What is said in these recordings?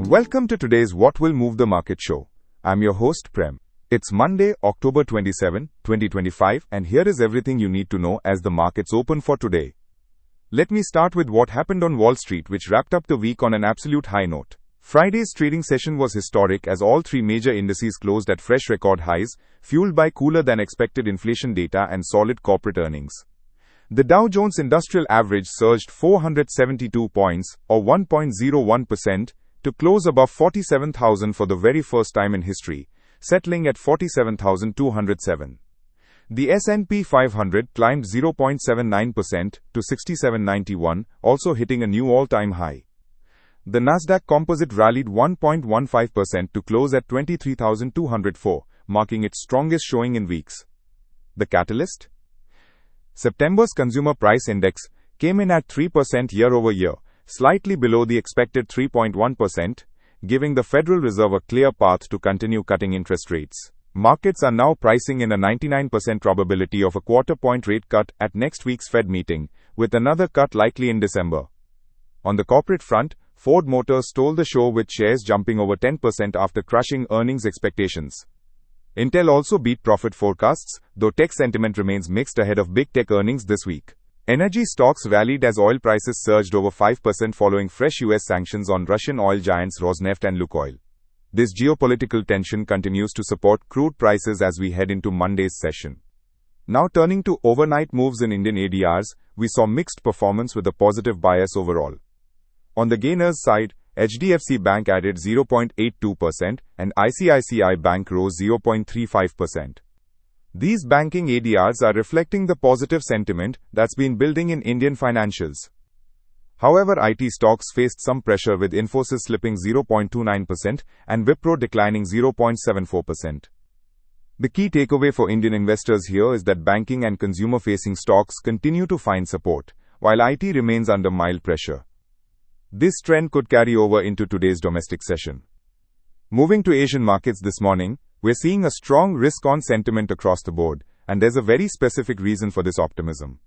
Welcome to today's What Will Move the Market show. I'm your host Prem. It's Monday, October 27, 2025, and here is everything you need to know as the markets open for today. Let me start with what happened on Wall Street, which wrapped up the week on an absolute high note. Friday's trading session was historic as all three major indices closed at fresh record highs, fueled by cooler than expected inflation data and solid corporate earnings. The Dow Jones Industrial Average surged 472 points, or 1.01%, to close above 47,000 for the very first time in history, settling at 47,207. The S&P 500 climbed 0.79% to 6791, also hitting a new all-time high. The Nasdaq Composite rallied 1.15% to close at 23,204, marking its strongest showing in weeks. The catalyst? September's Consumer Price Index came in at 3% year-over-year, slightly below the expected 3.1%, giving the Federal Reserve a clear path to continue cutting interest rates. Markets are now pricing in a 99% probability of a quarter-point rate cut at next week's Fed meeting, with another cut likely in December. On the corporate front, Ford Motors stole the show with shares jumping over 10% after crushing earnings expectations. Intel also beat profit forecasts, though tech sentiment remains mixed ahead of big tech earnings this week. Energy stocks rallied as oil prices surged over 5% following fresh US sanctions on Russian oil giants Rosneft and Lukoil. This geopolitical tension continues to support crude prices as we head into Monday's session. Now turning to overnight moves in Indian ADRs, we saw mixed performance with a positive bias overall. On the gainers side, HDFC Bank added 0.82% and ICICI Bank rose 0.35%. These banking ADRs are reflecting the positive sentiment that's been building in Indian financials. However, IT stocks faced some pressure with Infosys slipping 0.29% and Wipro declining 0.74%. The key takeaway for Indian investors here is that banking and consumer-facing stocks continue to find support, while IT remains under mild pressure. This trend could carry over into today's domestic session. Moving to Asian markets this morning, we're seeing a strong risk-on sentiment across the board, and there's a very specific reason for this optimism.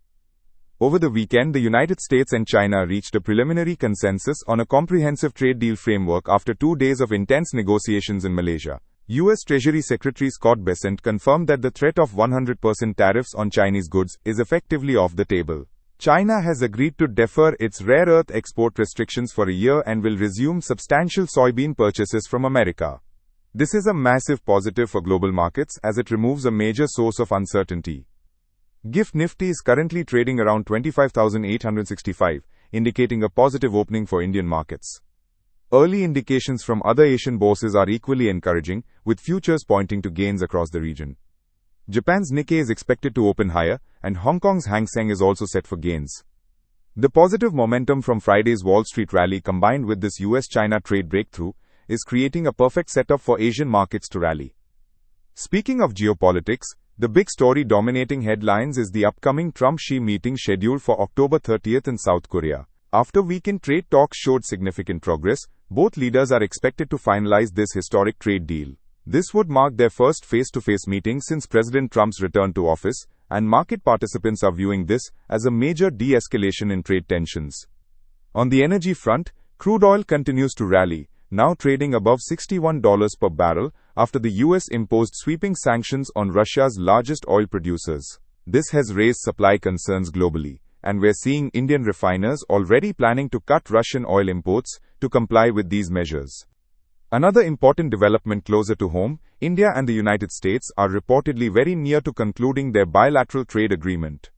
Over the weekend, the United States and China reached a preliminary consensus on a comprehensive trade deal framework after 2 days of intense negotiations in Malaysia. U.S. Treasury Secretary Scott Bessent confirmed that the threat of 100% tariffs on Chinese goods is effectively off the table. China has agreed to defer its rare earth export restrictions for a year and will resume substantial soybean purchases from America. This is a massive positive for global markets as it removes a major source of uncertainty. GIFT Nifty is currently trading around 25,865, indicating a positive opening for Indian markets. Early indications from other Asian bourses are equally encouraging, with futures pointing to gains across the region. Japan's Nikkei is expected to open higher, and Hong Kong's Hang Seng is also set for gains. The positive momentum from Friday's Wall Street rally combined with this US-China trade breakthrough is creating a perfect setup for Asian markets to rally. Speaking of geopolitics, the big story dominating headlines is the upcoming Trump-Xi meeting scheduled for October 30th in South Korea. After weekend trade talks showed significant progress, both leaders are expected to finalize this historic trade deal. This would mark their first face-to-face meeting since President Trump's return to office, and market participants are viewing this as a major de-escalation in trade tensions. On the energy front, crude oil continues to rally, now trading above $61 per barrel after the US imposed sweeping sanctions on Russia's largest oil producers. This has raised supply concerns globally, and we're seeing Indian refiners already planning to cut Russian oil imports to comply with these measures. Another important development closer to home, India and the United States are reportedly very near to concluding their bilateral trade agreement.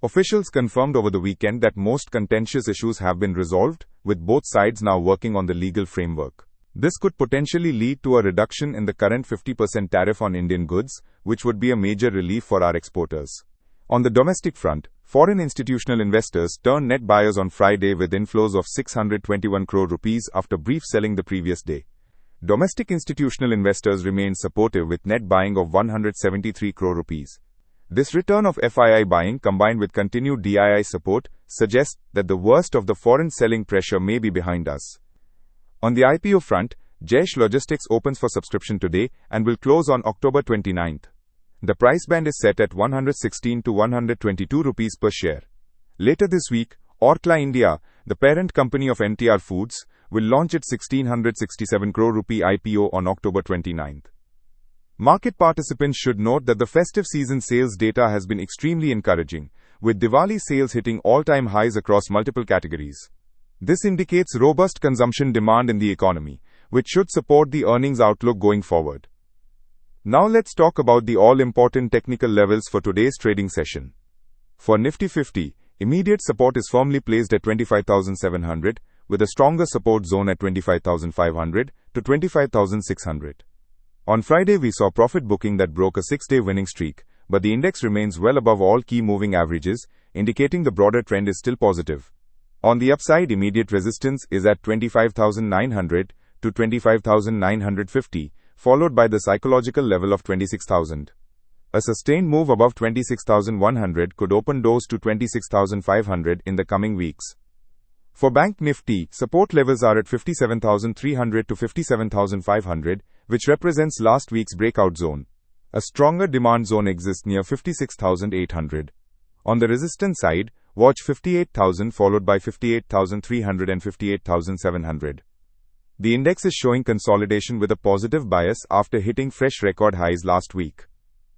Officials confirmed over the weekend that most contentious issues have been resolved, with both sides now working on the legal framework. This could potentially lead to a reduction in the current 50% tariff on Indian goods, which would be a major relief for our exporters. On the domestic front, foreign institutional investors turned net buyers on Friday with inflows of 621 crore rupees after brief selling the previous day. Domestic institutional investors remained supportive with net buying of 173 crore rupees. This return of FII buying combined with continued DII support suggests that the worst of the foreign selling pressure may be behind us. On the IPO front, Jayesh Logistics opens for subscription today and will close on October 29th. The price band is set at 116 to 122 rupees per share. Later this week, Orkla India, the parent company of NTR Foods, will launch its 1667 crore rupee IPO on October 29. Market participants should note that the festive season sales data has been extremely encouraging, with Diwali sales hitting all-time highs across multiple categories. This indicates robust consumption demand in the economy, which should support the earnings outlook going forward. Now let's talk about the all-important technical levels for today's trading session. For Nifty 50, immediate support is firmly placed at 25,700, with a stronger support zone at 25,500 to 25,600. On Friday, we saw profit booking that broke a 6-day winning streak, but the index remains well above all key moving averages, indicating the broader trend is still positive. On the upside, immediate resistance is at 25,900 to 25,950, followed by the psychological level of 26,000. A sustained move above 26,100 could open doors to 26,500 in the coming weeks. For Bank Nifty, support levels are at 57,300 to 57,500, which represents last week's breakout zone. A stronger demand zone exists near 56,800. On the resistance side, watch 58,000 followed by 58,300 and 58,700. The index is showing consolidation with a positive bias after hitting fresh record highs last week.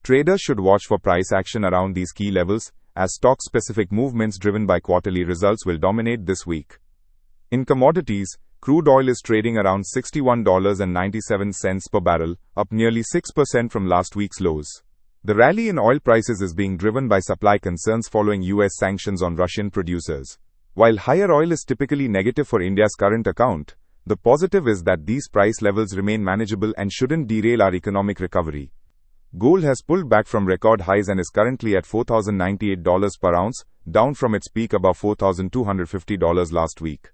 Traders should watch for price action around these key levels, as stock-specific movements driven by quarterly results will dominate this week. In commodities, crude oil is trading around $61.97 per barrel, up nearly 6% from last week's lows. The rally in oil prices is being driven by supply concerns following US sanctions on Russian producers. While higher oil is typically negative for India's current account, the positive is that these price levels remain manageable and shouldn't derail our economic recovery. Gold has pulled back from record highs and is currently at $4,098 per ounce, down from its peak above $4,250 last week.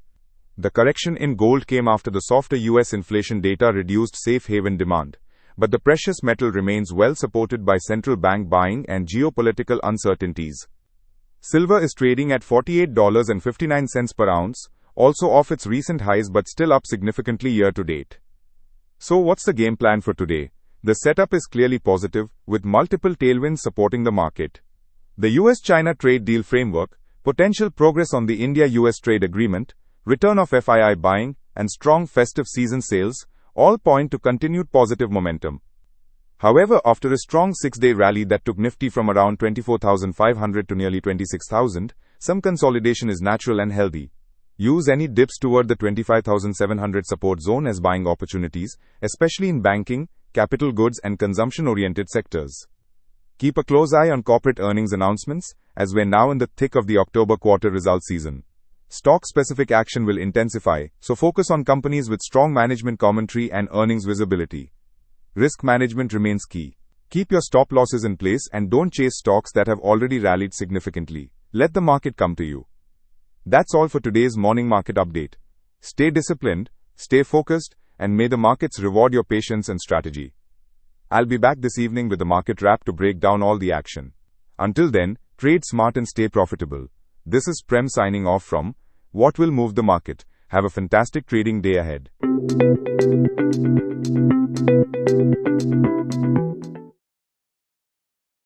The correction in gold came after the softer US inflation data reduced safe haven demand, but the precious metal remains well supported by central bank buying and geopolitical uncertainties. Silver is trading at $48.59 per ounce, also off its recent highs but still up significantly year to date. So what's the game plan for today? The setup is clearly positive, with multiple tailwinds supporting the market. The US-China trade deal framework, potential progress on the India-US trade agreement, return of FII buying, and strong festive season sales all point to continued positive momentum. However, after a strong 6-day rally that took Nifty from around 24,500 to nearly 26,000, some consolidation is natural and healthy. Use any dips toward the 25,700 support zone as buying opportunities, especially in banking, capital goods and consumption-oriented sectors. Keep a close eye on corporate earnings announcements, as we're now in the thick of the October quarter results season. Stock-specific action will intensify, so focus on companies with strong management commentary and earnings visibility. Risk management remains key. Keep your stop losses in place and don't chase stocks that have already rallied significantly. Let the market come to you. That's all for today's morning market update. Stay disciplined, stay focused, and may the markets reward your patience and strategy. I'll be back this evening with the market wrap to break down all the action. Until then, trade smart and stay profitable. This is Prem signing off from What Will Move the Market. Have a fantastic trading day ahead.